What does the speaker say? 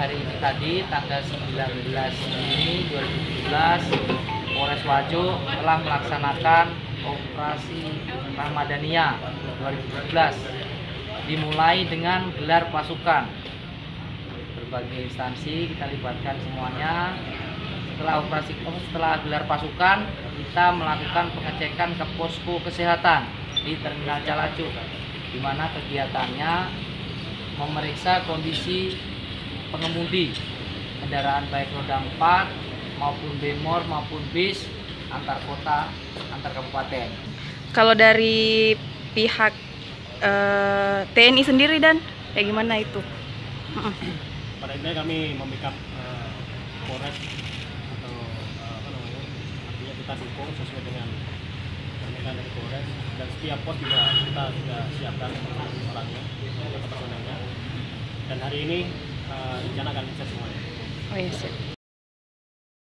hari ini tadi tanggal 19 Juni 2017 Polres Wajo telah melaksanakan operasi Ramadaniyah 2017 dimulai dengan gelar pasukan. Berbagai instansi kita libatkan semuanya. Setelah gelar pasukan, kita melakukan pengecekan ke posko kesehatan di Terminal Calacu, di mana kegiatannya memeriksa kondisi pengemudi kendaraan baik roda 4 maupun bemor maupun bis antar kota, antar kabupaten. Kalau dari pihak TNI sendiri dan kayak gimana itu? Pada intinya kami membackup Polres atau artinya kita dukung sesuai dengan permintaan dari Polres, dan setiap pos juga kita sudah siapkan orangnya atau personelnya, dan hari ini rencana akan bisa semuanya. Oh iya, sip.